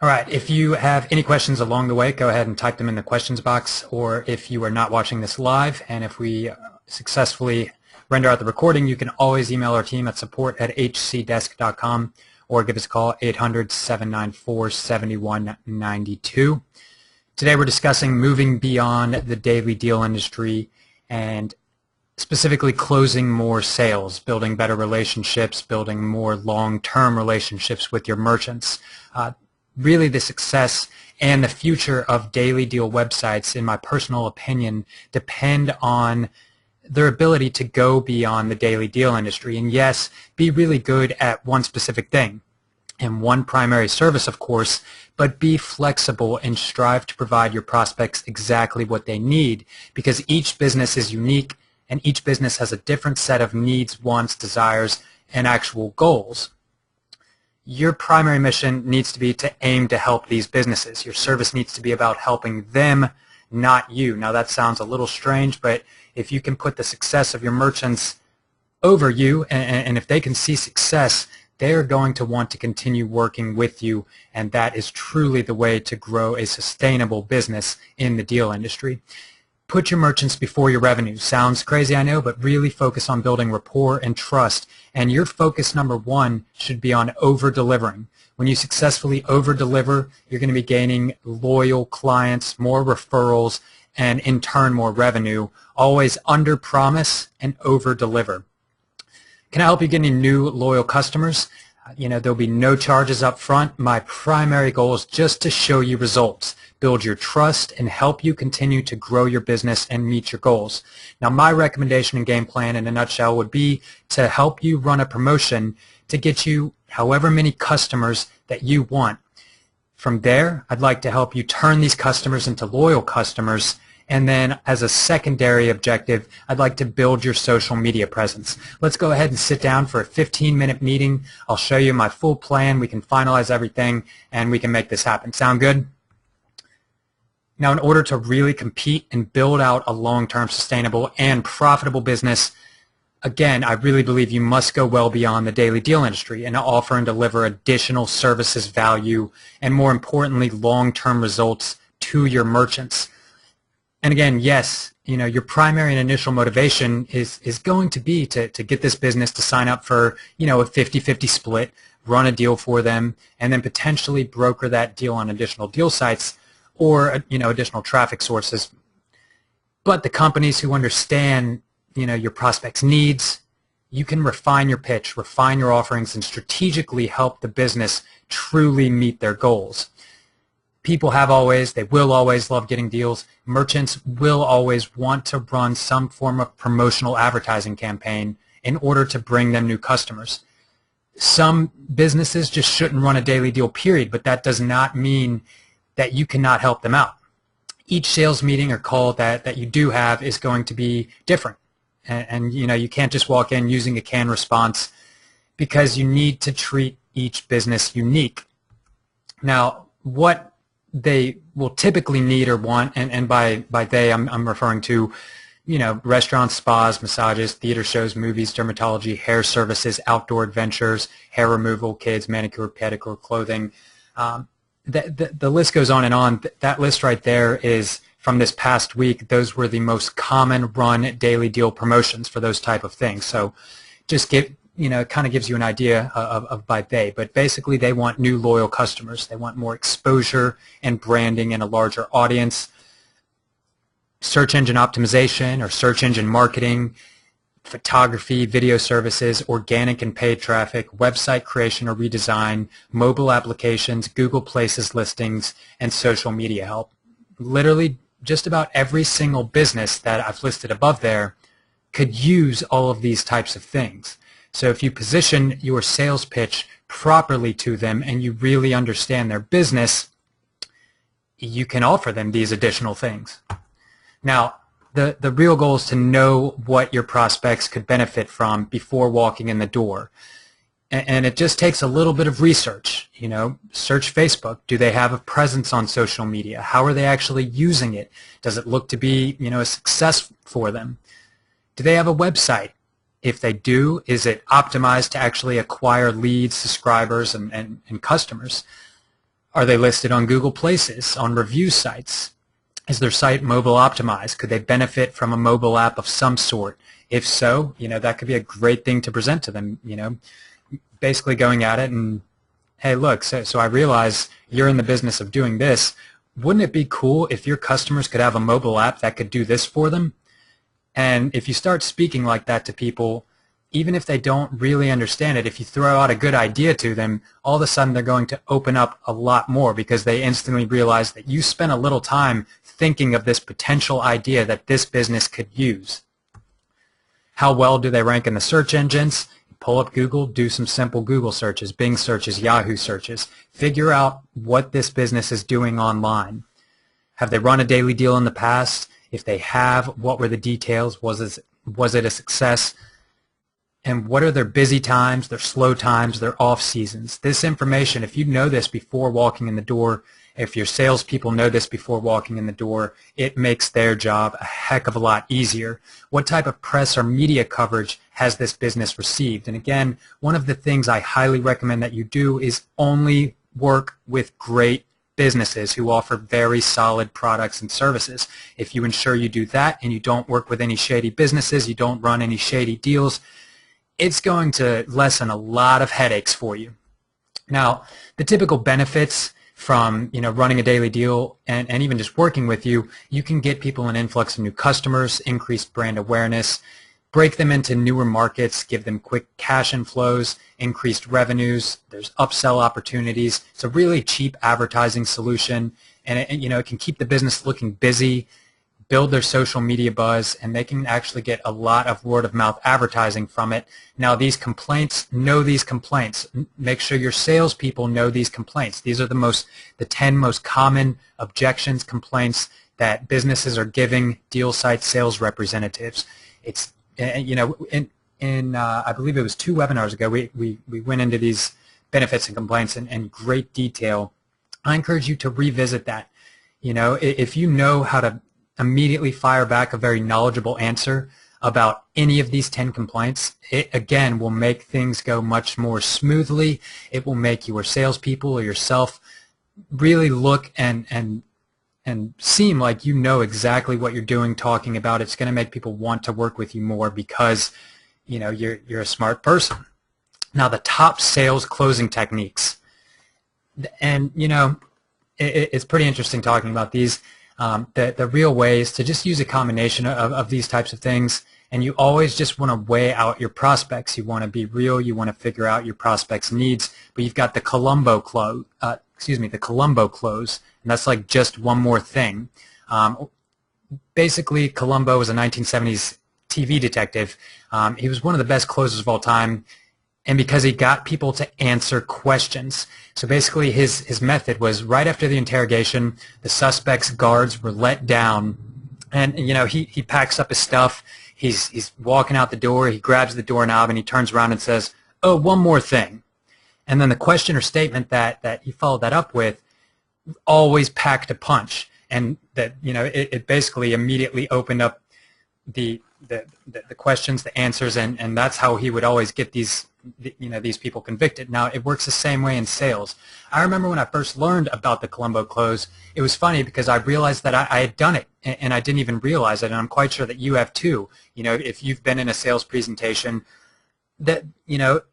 All right, if you have any questions along the way, go ahead and type them in the questions box, or if you are not watching this live and if we successfully render out the recording, you can always email our team at support@hcdesk.com or give us a call 800-794-7192. Today we're discussing moving beyond the daily deal industry and specifically closing more sales, building better relationships, building more long-term relationships with your merchants. Really the success and the future of daily deal websites, in my personal opinion, depend on their ability to go beyond the daily deal industry and, yes, be really good at one specific thing and one primary service, of course, but be flexible and strive to provide your prospects exactly what they need, because each business is unique and each business has a different set of needs, wants, desires, and actual goals. Your primary mission needs to be to aim to help these businesses. Your service needs to be about helping them, not you. Now that sounds a little strange, but if you can put the success of your merchants over you, and if they can see success, they're going to want to continue working with you, and that is truly the way to grow a sustainable business in the deal industry. Put your merchants before your revenue. Sounds crazy, I know, but really focus on building rapport and trust. And your focus number one should be on over-delivering. When you successfully over-deliver, you're going to be gaining loyal clients, more referrals, and in turn more revenue. Always under-promise and over-deliver. Can I help you get any new loyal customers? There'll be no charges up front. My primary goal is just to show you results, build your trust, and help you continue to grow your business and meet your goals. Now, my recommendation and game plan in a nutshell would be to help you run a promotion to get you however many customers that you want. From there, I'd like to help you turn these customers into loyal customers. And then as a secondary objective, I'd like to build your social media presence. Let's go ahead and sit down for a 15-minute meeting. I'll show you my full plan. We can finalize everything, and we can make this happen. Sound good? Now, in order to really compete and build out a long-term sustainable and profitable business, again, I really believe you must go well beyond the daily deal industry and offer and deliver additional services, value, and more importantly, long-term results to your merchants. And again, yes, your primary and initial motivation is going to be to get this business to sign up for, a 50-50 split, run a deal for them, and then potentially broker that deal on additional deal sites or, additional traffic sources. But the companies who understand, your prospects' needs, you can refine your pitch, refine your offerings, and strategically help the business truly meet their goals. People they will always love getting deals. Merchants will always want to run some form of promotional advertising campaign in order to bring them new customers. Some businesses just shouldn't run a daily deal, period, but that does not mean that you cannot help them out. Each sales meeting or call that you do have is going to be different. And you can't just walk in using a canned response, because you need to treat each business unique. Now, what they will typically need or want, and by they I'm referring to, restaurants, spas, massages, theater shows, movies, dermatology, hair services, outdoor adventures, hair removal, kids, manicure, pedicure, clothing. The list goes on and on. That list right there is from this past week. Those were the most common run daily deal promotions for those type of things. So just it kind of gives you an idea of by they. But basically, they want new loyal customers. They want more exposure and branding and a larger audience. Search engine optimization or search engine marketing, photography, video services, organic and paid traffic, website creation or redesign, mobile applications, Google Places listings, and social media help. Literally, just about every single business that I've listed above there could use all of these types of things. So if you position your sales pitch properly to them and you really understand their business, you can offer them these additional things. Now, the real goal is to know what your prospects could benefit from before walking in the door. And it just takes a little bit of research. Search Facebook. Do they have a presence on social media? How are they actually using it? Does it look to be, a success for them? Do they have a website? If they do, is it optimized to actually acquire leads, subscribers, and customers? Are they listed on Google Places, on review sites? Is their site mobile optimized? Could they benefit from a mobile app of some sort? If so, that could be a great thing to present to them, basically going at it and, hey, look, so I realize you're in the business of doing this. Wouldn't it be cool if your customers could have a mobile app that could do this for them? And if you start speaking like that to people, even if they don't really understand it, if you throw out a good idea to them, all of a sudden they're going to open up a lot more because they instantly realize that you spent a little time thinking of this potential idea that this business could use. How well do they rank in the search engines? Pull up Google, do some simple Google searches, Bing searches, Yahoo searches. Figure out what this business is doing online. Have they run a daily deal in the past? If they have, what were the details? Was it a success? And what are their busy times, their slow times, their off seasons? This information, if you know this before walking in the door, if your salespeople know this before walking in the door, it makes their job a heck of a lot easier. What type of press or media coverage has this business received? And again, one of the things I highly recommend that you do is only work with great businesses who offer very solid products and services. If you ensure you do that and you don't work with any shady businesses, you don't run any shady deals, it's going to lessen a lot of headaches for you. Now, the typical benefits from running a daily deal and even just working with you, you can get people an influx of new customers, increased brand awareness, break them into newer markets, give them quick cash inflows, increased revenues, there's upsell opportunities. It's a really cheap advertising solution, and it can keep the business looking busy, build their social media buzz, and they can actually get a lot of word-of-mouth advertising from it. Now, these complaints, know these complaints. Make sure your salespeople know these complaints. These are the 10 most common objections, complaints that businesses are giving deal site sales representatives. It's, in I believe it was 2 webinars ago, we went into these benefits and complaints in great detail. I encourage you to revisit that. If you know how to immediately fire back a very knowledgeable answer about any of these 10 complaints, it again will make things go much more smoothly. It will make your salespeople or yourself really look and seem like you know exactly what you're doing, talking about. It's going to make people want to work with you more because you're a smart person. Now, the top sales closing techniques, and it's pretty interesting talking about these. The real way is to just use a combination of these types of things, and you always just want to weigh out your prospects. You want to be real. You want to figure out your prospects' needs, but you've got the Columbo Close, the Columbo Close, and that's like just one more thing. Basically, Columbo was a 1970s TV detective. He was one of the best closers of all time, and because he got people to answer questions. So basically his method was right after the interrogation, the suspect's guards were let down, and he packs up his stuff, he's walking out the door, he grabs the doorknob and he turns around and says, "Oh, one more thing." And then the question or statement that he followed that up with always packed a punch, and that it basically immediately opened up the questions, the answers, and that's how he would always get these people convicted. Now, it works the same way in sales. I remember when I first learned about the Columbo Close, it was funny because I realized that I had done it, and I didn't even realize it, and I'm quite sure that you have too. If you've been in a sales presentation, that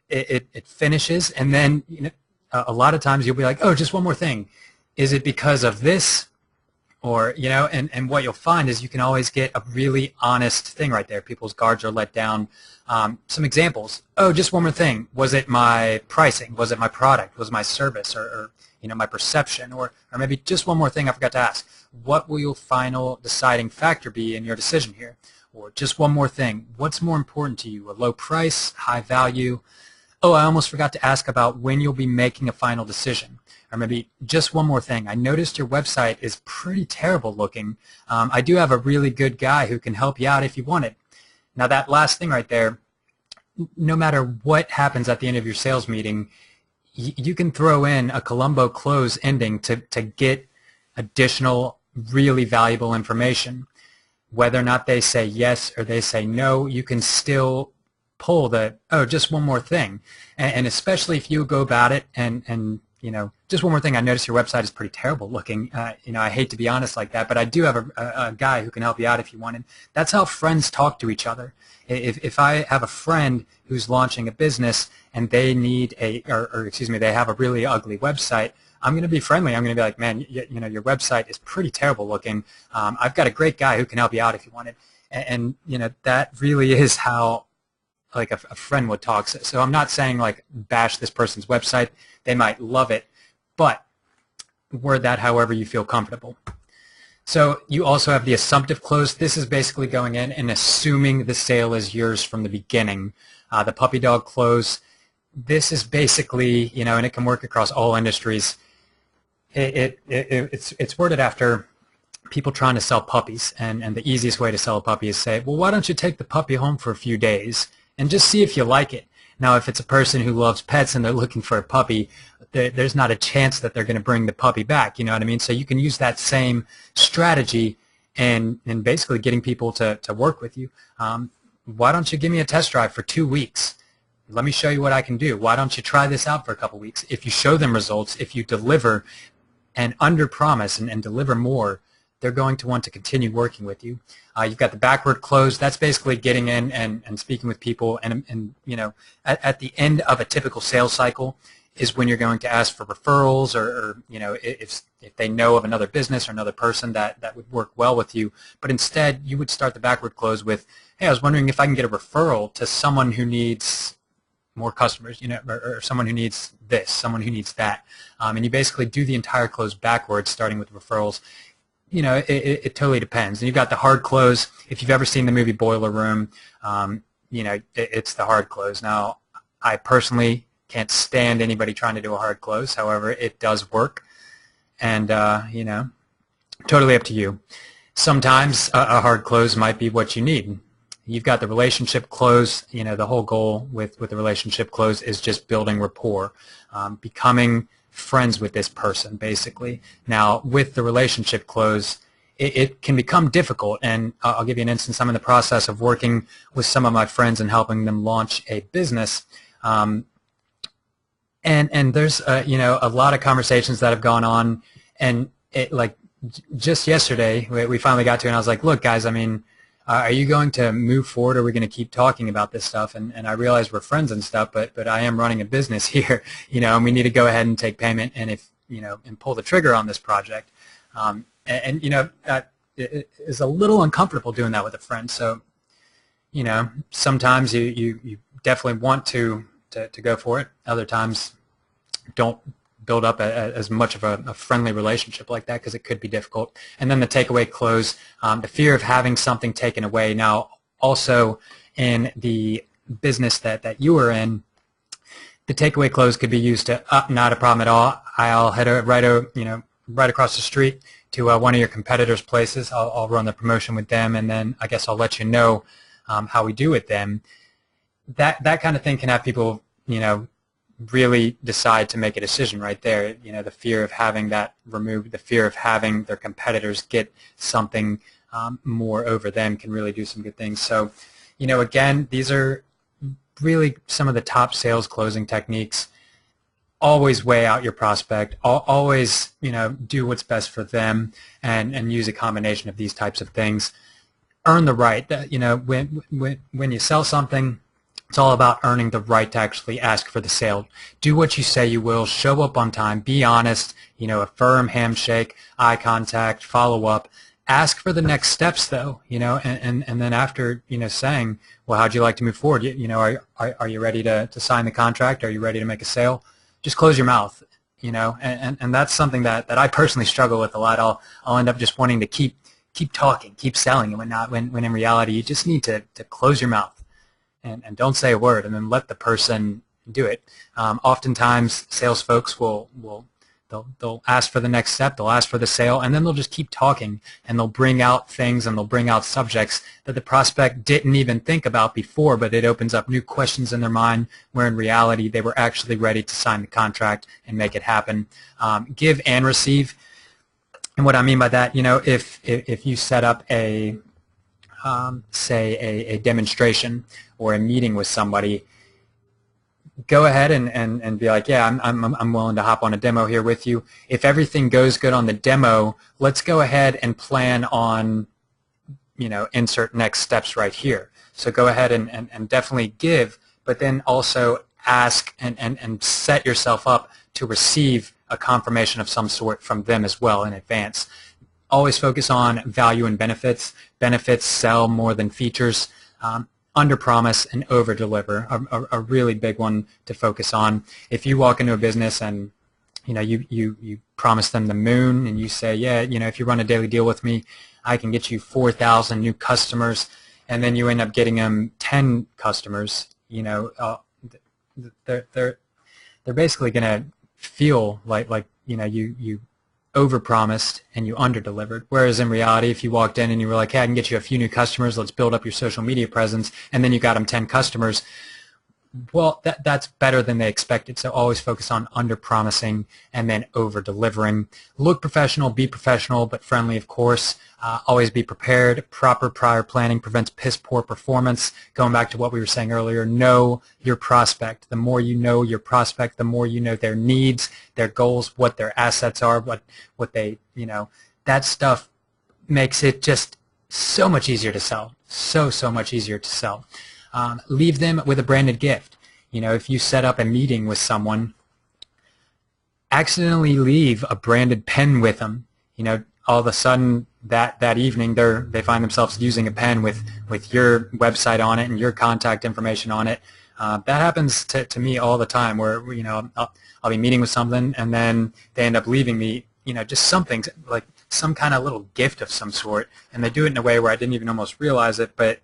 it finishes, and then a lot of times you'll be like, "Oh, just one more thing. Is it because of this?" Or, and what you'll find is you can always get a really honest thing right there. People's guards are let down. Some examples. "Oh, just one more thing. Was it my pricing? Was it my product? Was it my service? Or my perception? Or maybe just one more thing I forgot to ask. What will your final deciding factor be in your decision here?" Or just one more thing. What's more important to you? A low price, high value? "Oh, I almost forgot to ask about when you'll be making a final decision." Or maybe just one more thing. "I noticed your website is pretty terrible looking. I do have a really good guy who can help you out if you want it." Now, that last thing right there, no matter what happens at the end of your sales meeting, you can throw in a Columbo Close ending to get additional really valuable information. Whether or not they say yes or they say no, you can still pull the, "Oh, just one more thing." And especially if you go about it and just one more thing. I noticed your website is pretty terrible looking. I hate to be honest like that, but I do have a guy who can help you out if you wanted. That's how friends talk to each other. If I have a friend who's launching a business and they need they have a really ugly website, I'm going to be friendly. I'm going to be like, man, your website is pretty terrible looking. I've got a great guy who can help you out if you want it. And that really is how like a friend would talk. So I'm not saying like bash this person's website. They might love it, but word that however you feel comfortable. So you also have the assumptive close. This is basically going in and assuming the sale is yours from the beginning. The puppy dog close, this is basically, and it can work across all industries. It's worded after people trying to sell puppies, and the easiest way to sell a puppy is say, well, why don't you take the puppy home for a few days and just see if you like it. Now, if it's a person who loves pets and they're looking for a puppy, there's not a chance that they're going to bring the puppy back, you know what I mean? So you can use that same strategy and basically getting people to work with you. Why don't you give me a test drive for 2 weeks? Let me show you what I can do. Why don't you try this out for a couple weeks? If you show them results, if you deliver and under-promise and deliver more, they're going to want to continue working with you. You've got the backward close. That's basically getting in and speaking with people. And at the end of a typical sales cycle is when you're going to ask for referrals or if they know of another business or another person that would work well with you. But instead, you would start the backward close with, hey, I was wondering if I can get a referral to someone who needs more customers, or someone who needs this, someone who needs that. And you basically do the entire close backwards, starting with referrals. It totally depends. And you've got the hard close. If you've ever seen the movie Boiler Room, it's the hard close. Now, I personally can't stand anybody trying to do a hard close. However, it does work. And, totally up to you. Sometimes a hard close might be what you need. You've got the relationship close. The whole goal with the relationship close is just building rapport, becoming friends with this person, basically. Now, with the relationship close, it can become difficult, and I'll give you an instance. I'm in the process of working with some of my friends and helping them launch a business, and there's a lot of conversations that have gone on, and just yesterday we finally got to it, and I was like, look, guys, are you going to move forward, or are we going to keep talking about this stuff? And I realize we're friends and stuff, but I am running a business here, and we need to go ahead and take payment and and pull the trigger on this project. That is a little uncomfortable doing that with a friend. So, sometimes you definitely want to go for it. Other times, don't build up as much of a friendly relationship like that, because it could be difficult. And then the takeaway close, the fear of having something taken away. Now, also in the business that you are in, the takeaway close could be used to, not a problem at all. I'll head right across the street to one of your competitors' places. I'll run the promotion with them, and then I guess I'll let you know how we do with them. That kind of thing can have people, really decide to make a decision right there. The fear of having that removed, the fear of having their competitors get something more over them can really do some good things. So, again, these are really some of the top sales closing techniques. Always weigh out your prospect. Always, do what's best for them, and use a combination of these types of things. Earn the right. When you sell something, it's all about earning the right to actually ask for the sale. Do what you say you will. Show up on time. Be honest. A firm handshake, eye contact, follow up. Ask for the next steps, though. And then after saying, well, how'd you like to move forward? Are you ready to sign the contract? Are you ready to make a sale? Just close your mouth. And that's something that I personally struggle with a lot. I'll end up just wanting to keep talking, keep selling, and whatnot. When in reality, you just need to close your mouth. And don't say a word, and then let the person do it. Oftentimes, sales folks they'll ask for the next step, they'll ask for the sale, and then they'll just keep talking, and they'll bring out things and they'll bring out subjects that the prospect didn't even think about before, but it opens up new questions in their mind, where in reality they were actually ready to sign the contract and make it happen. Give and receive. And what I mean by that, if you set up say a demonstration or a meeting with somebody, go ahead and be like, yeah, I'm willing to hop on a demo here with you. If everything goes good on the demo, let's go ahead and plan on, insert next steps right here. So go ahead and definitely give, but then also ask and set yourself up to receive a confirmation of some sort from them as well in advance. Always focus on value and benefits. Benefits sell more than features. Under promise and over deliver, a really big one to focus on. If you walk into a business and you promise them the moon and you say, yeah, if you run a daily deal with me, I can get you 4,000 new customers, and then you end up getting them 10 customers, they're basically going to feel like you overpromised and you underdelivered. Whereas in reality, if you walked in and you were like, hey, I can get you a few new customers, let's build up your social media presence, and then you got them 10 customers, well, that's better than they expected. So always focus on under-promising and then over-delivering. Look professional, be professional, but friendly, of course. Always be prepared. Proper prior planning prevents piss-poor performance. Going back to what we were saying earlier, know your prospect. The more you know your prospect, the more you know their needs, their goals, what their assets are, what they, that stuff makes it just so much easier to sell. So much easier to sell. Leave them with a branded gift. If you set up a meeting with someone, accidentally leave a branded pen with them. All of a sudden that evening they find themselves using a pen with your website on it and your contact information on it. That happens to me all the time, where I'll be meeting with something and then they end up leaving me just something like some kind of little gift of some sort, and they do it in a way where I didn't even almost realize it, but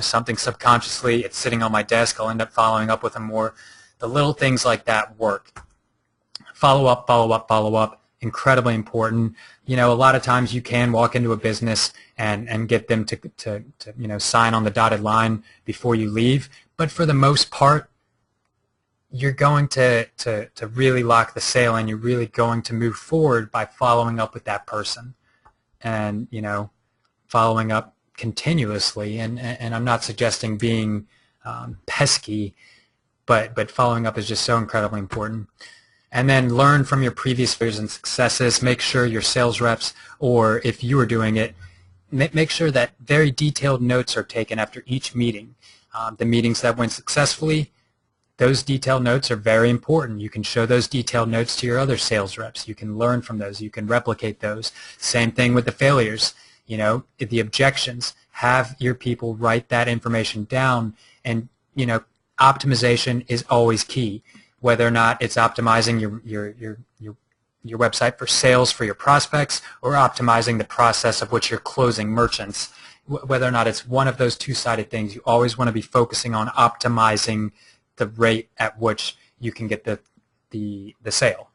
something subconsciously, it's sitting on my desk, I'll end up following up with them more. The little things like that work. Follow up, incredibly important. A lot of times you can walk into a business and get them to sign on the dotted line before you leave, but for the most part, you're going to really lock the sale, and you're really going to move forward by following up with that person and, following up continuously, and I'm not suggesting being pesky, but following up is just so incredibly important. And then learn from your previous failures and successes. Make sure your sales reps, or if you are doing it, make sure that very detailed notes are taken after each meeting. The meetings that went successfully, those detailed notes are very important. You can show those detailed notes to your other sales reps. You can learn from those. You can replicate those. Same thing with the failures. The objections, have your people write that information down, and optimization is always key. Whether or not it's optimizing your website for sales for your prospects, or optimizing the process of which you're closing merchants, whether or not it's one of those two-sided things, you always want to be focusing on optimizing the rate at which you can get the sale.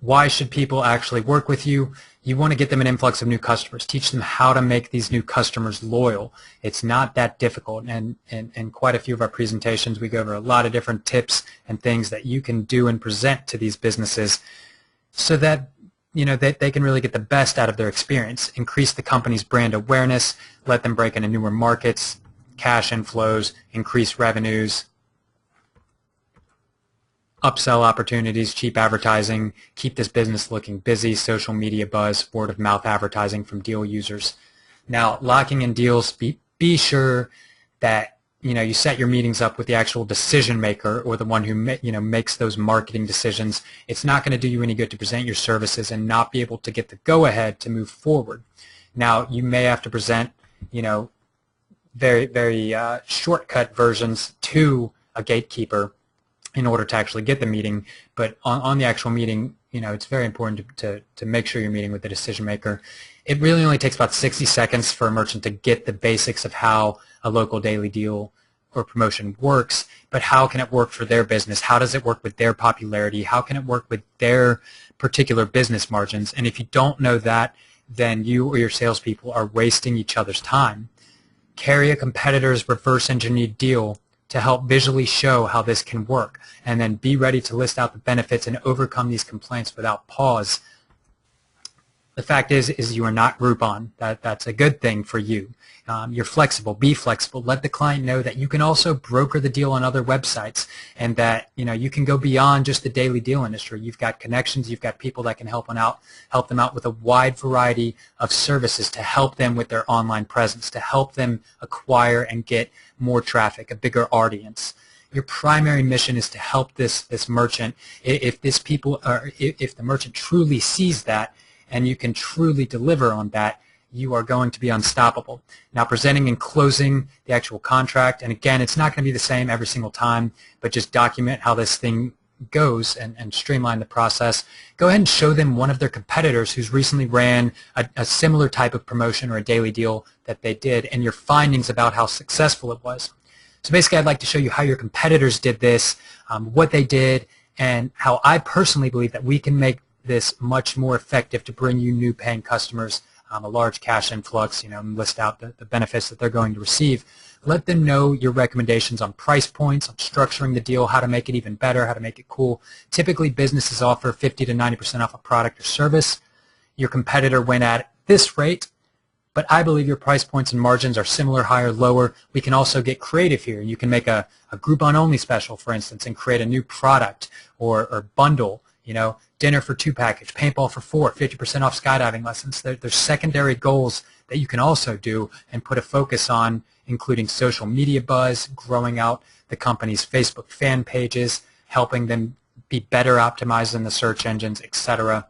Why should people actually work with you? You want to get them an influx of new customers. Teach them how to make these new customers loyal. It's not that difficult, and in quite a few of our presentations we go over a lot of different tips and things that you can do and present to these businesses so that they can really get the best out of their experience. Increase the company's brand awareness, let them break into newer markets, cash inflows, increase revenues, upsell opportunities, cheap advertising, keep this business looking busy, social media buzz, word of mouth advertising from deal users. Now, locking in deals, be sure that you set your meetings up with the actual decision maker, or the one who makes those marketing decisions. It's not going to do you any good to present your services and not be able to get the go-ahead to move forward. Now, you may have to present very shortcut versions to a gatekeeper in order to actually get the meeting, but on the actual meeting, it's very important to make sure you're meeting with the decision maker. It really only takes about 60 seconds for a merchant to get the basics of how a local daily deal or promotion works, but how can it work for their business? How does it work with their popularity? How can it work with their particular business margins? And if you don't know that, then you or your salespeople are wasting each other's time. Carry a competitor's reverse engineered deal to help visually show how this can work, and then be ready to list out the benefits and overcome these complaints without pause. The fact is you are not Groupon. That's a good thing for you. You're flexible. Be flexible. Let the client know that you can also broker the deal on other websites, and that you can go beyond just the daily deal industry. You've got connections. You've got people that can help them out with a wide variety of services to help them with their online presence, to help them acquire and get more traffic, a bigger audience. Your primary mission is to help this merchant. If the merchant truly sees that, and you can truly deliver on that, you are going to be unstoppable. Now, presenting and closing the actual contract, and again, it's not going to be the same every single time, but just document how this thing goes and streamline the process. Go ahead and show them one of their competitors who's recently ran a similar type of promotion or a daily deal that they did, and your findings about how successful it was. So basically, I'd like to show you how your competitors did this, what they did, and how I personally believe that we can make this much more effective to bring you new paying customers, a large cash influx, and list out the benefits that they're going to receive. Let them know your recommendations on price points, on structuring the deal, how to make it even better, how to make it cool. Typically, businesses offer 50 to 90% off a product or service. Your competitor went at this rate, but I believe your price points and margins are similar, higher, lower. We can also get creative here. You can make a Groupon-only special, for instance, and create a new product or bundle. Dinner for 2 package, paintball for 4, 50% off skydiving lessons. There's secondary goals that you can also do and put a focus on, including social media buzz, growing out the company's Facebook fan pages, helping them be better optimized in the search engines, etc.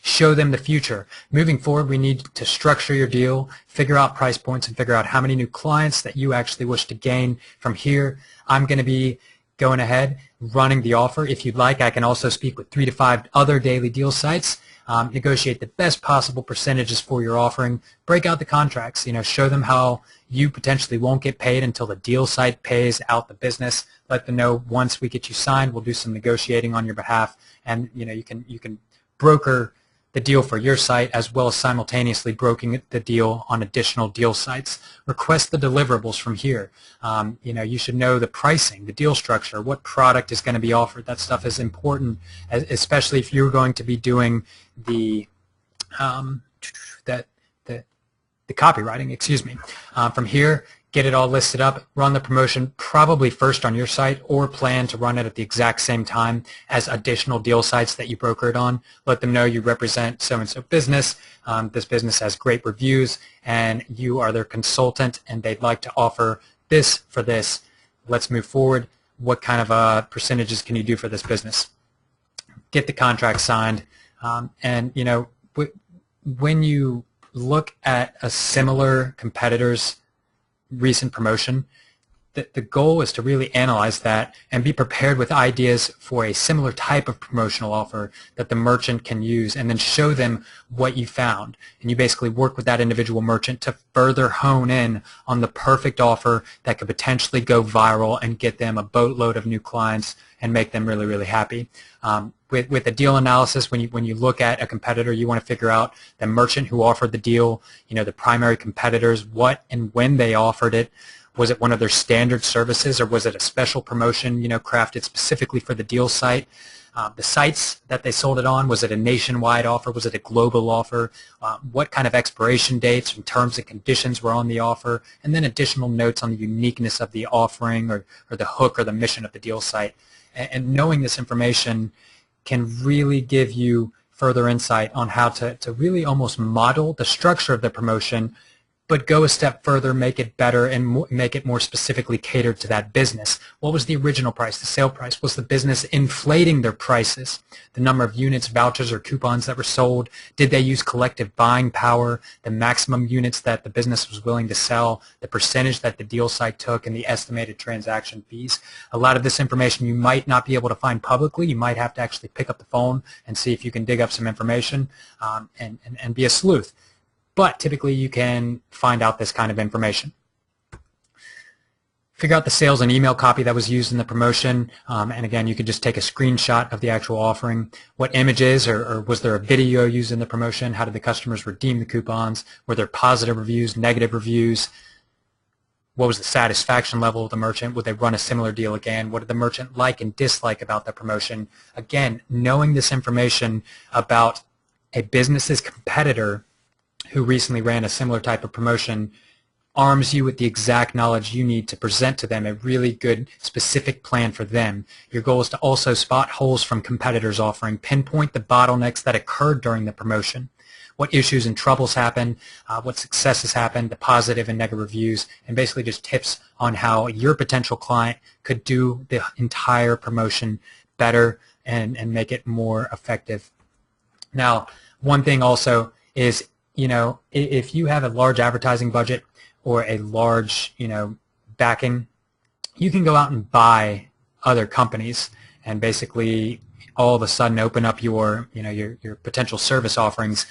Show them the future. Moving forward, we need to structure your deal, figure out price points, and figure out how many new clients that you actually wish to gain. From here, I'm going to be going ahead, running the offer. If you'd like, I can also speak with 3 to 5 other daily deal sites, negotiate the best possible percentages for your offering, break out the contracts, show them how you potentially won't get paid until the deal site pays out the business. Let them know once we get you signed, we'll do some negotiating on your behalf, and you can broker the deal for your site as well as simultaneously brokering the deal on additional deal sites. Request the deliverables from here. You should know the pricing, the deal structure, what product is going to be offered. That stuff is important, especially if you're going to be doing the copywriting. Excuse me. From here, get it all listed up, run the promotion probably first on your site, or plan to run it at the exact same time as additional deal sites that you broker it on. Let them know you represent so-and-so business. This business has great reviews, and you are their consultant, and they'd like to offer this for this. Let's move forward. What kind of percentages can you do for this business? Get the contract signed, and when you look at a similar competitor's recent promotion, the goal is to really analyze that and be prepared with ideas for a similar type of promotional offer that the merchant can use, and then show them what you found. And you basically work with that individual merchant to further hone in on the perfect offer that could potentially go viral and get them a boatload of new clients and make them really, really happy. With a deal analysis, when you look at a competitor, you want to figure out the merchant who offered the deal, the primary competitors, what and when they offered it. Was it one of their standard services, or was it a special promotion, crafted specifically for the deal site? The sites that they sold it on, was it a nationwide offer? Was it a global offer? What kind of expiration dates and terms and conditions were on the offer? And then additional notes on the uniqueness of the offering or the hook or the mission of the deal site. And knowing this information can really give you further insight on how to really almost model the structure of the promotion, but go a step further, make it better, and make it more specifically catered to that business. What was the original price, the sale price? Was the business inflating their prices? The number of units, vouchers, or coupons that were sold? Did they use collective buying power? The maximum units that the business was willing to sell? The percentage that the deal site took? And the estimated transaction fees? A lot of this information you might not be able to find publicly. You might have to actually pick up the phone and see if you can dig up some information and be a sleuth. But typically you can find out this kind of information. Figure out the sales and email copy that was used in the promotion, and again, you could just take a screenshot of the actual offering. What images, or was there a video used in the promotion? How did the customers redeem the coupons? Were there positive reviews, negative reviews? What was the satisfaction level of the merchant? Would they run a similar deal again? What did the merchant like and dislike about the promotion? Again, knowing this information about a business's competitor who recently ran a similar type of promotion arms you with the exact knowledge you need to present to them a really good specific plan for them. Your goal is to also spot holes from competitors' offering, pinpoint the bottlenecks that occurred during the promotion, what issues and troubles happened, what successes happened, the positive and negative reviews, and basically just tips on how your potential client could do the entire promotion better and make it more effective. Now, one thing also is, if you have a large advertising budget or a large, backing, you can go out and buy other companies and basically all of a sudden open up your potential service offerings.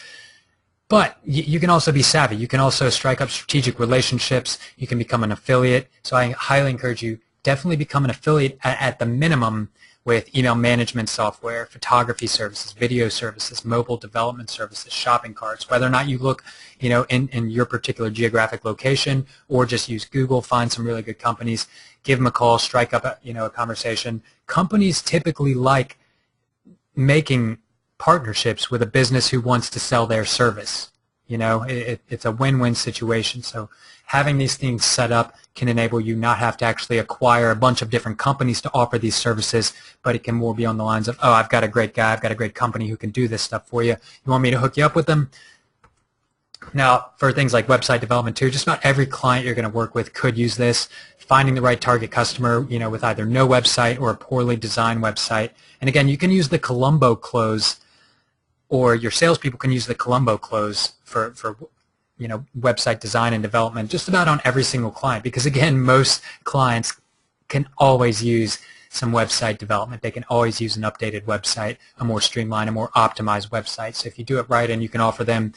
But you can also be savvy. You can also strike up strategic relationships. You can become an affiliate. So I highly encourage you, definitely become an affiliate at the minimum with email management software, photography services, video services, mobile development services, shopping carts, whether or not you look in your particular geographic location or just use Google, find some really good companies, give them a call, strike up a conversation. Companies typically like making partnerships with a business who wants to sell their service. It's a win-win situation. So having these things set up can enable you not have to actually acquire a bunch of different companies to offer these services, but it can more be on the lines of, oh, I've got a great guy, I've got a great company who can do this stuff for you. You want me to hook you up with them? Now, for things like website development too, just about every client you're going to work with could use this. Finding the right target customer, with either no website or a poorly designed website. And again, you can use the Columbo Close, or your salespeople can use the Columbo Close for website design and development just about on every single client, because again, most clients can always use some website development. They can always use an updated website, a more streamlined, a more optimized website. So if you do it right and you can offer them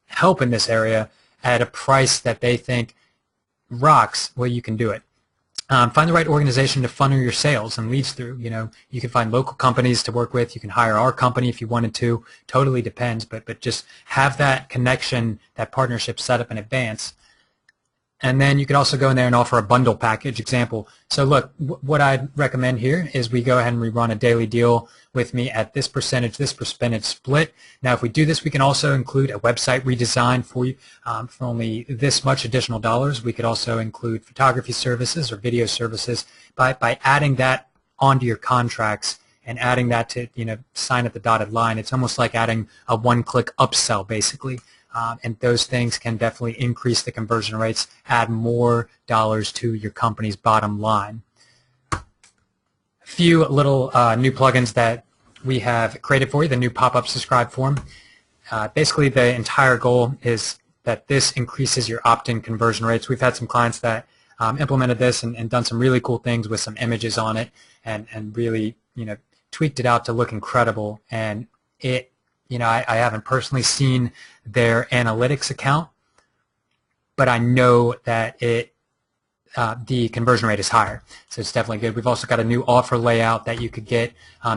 help in this area at a price that they think rocks, well, you can do it. Find the right organization to funnel your sales and leads through. You can find local companies to work with. You can hire our company if you wanted to. Totally depends, but just have that connection, that partnership set up in advance. And then you could also go in there and offer a bundle package example. So look, what I'd recommend here is we go ahead and we run a daily deal with me at this percentage split. Now, if we do this, we can also include a website redesign for you for only this much additional dollars. We could also include photography services or video services by adding that onto your contracts and adding that to sign at the dotted line. It's almost like adding a one-click upsell, basically. And those things can definitely increase the conversion rates, add more dollars to your company's bottom line. A few little new plugins that we have created for you, the new pop-up subscribe form. Basically, the entire goal is that this increases your opt-in conversion rates. We've had some clients that implemented this and done some really cool things with some images on it and really tweaked it out to look incredible. And it I haven't personally seen their analytics account, but I know that the conversion rate is higher, so it's definitely good. We've also got a new offer layout that you could get.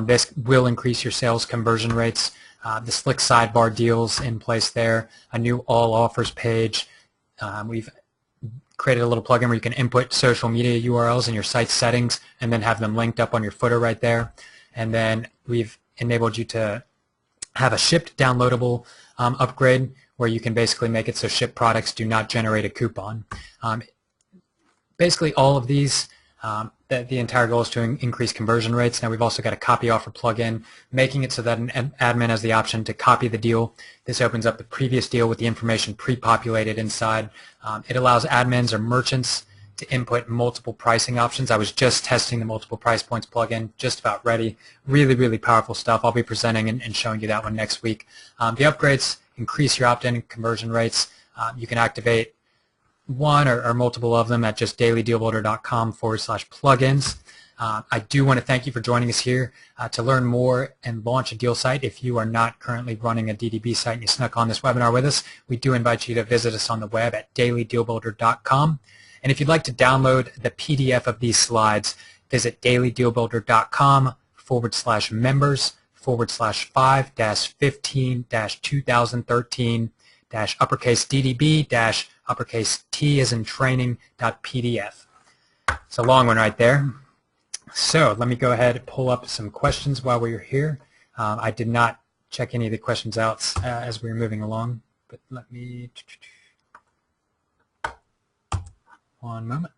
This will increase your sales conversion rates. The slick sidebar deals in place there, a new all offers page. We've created a little plugin where you can input social media URLs in your site settings and then have them linked up on your footer right there. And then we've enabled you to have a shipped downloadable upgrade where you can basically make it so shipped products do not generate a coupon. Basically all of these, the entire goal is to increase conversion rates. Now we've also got a copy offer plugin, making it so that an admin has the option to copy the deal. This opens up the previous deal with the information pre-populated inside. It allows admins or merchants to input multiple pricing options. I was just testing the multiple price points plugin, just about ready. Really, really powerful stuff. I'll be presenting and showing you that one next week. The upgrades increase your opt-in conversion rates. You can activate one or multiple of them at just dailydealbuilder.com/plugins. I do want to thank you for joining us here. To learn more and launch a deal site, if you are not currently running a DDB site and you snuck on this webinar with us, we do invite you to visit us on the web at dailydealbuilder.com. And if you'd like to download the PDF of these slides, visit dailydealbuilder.com/members/5-15-2013-uppercase DDB-uppercase T as in training.pdf. It's a long one right there. So let me go ahead and pull up some questions while we're here. I did not check any of the questions out as we're moving along, but let me, one moment.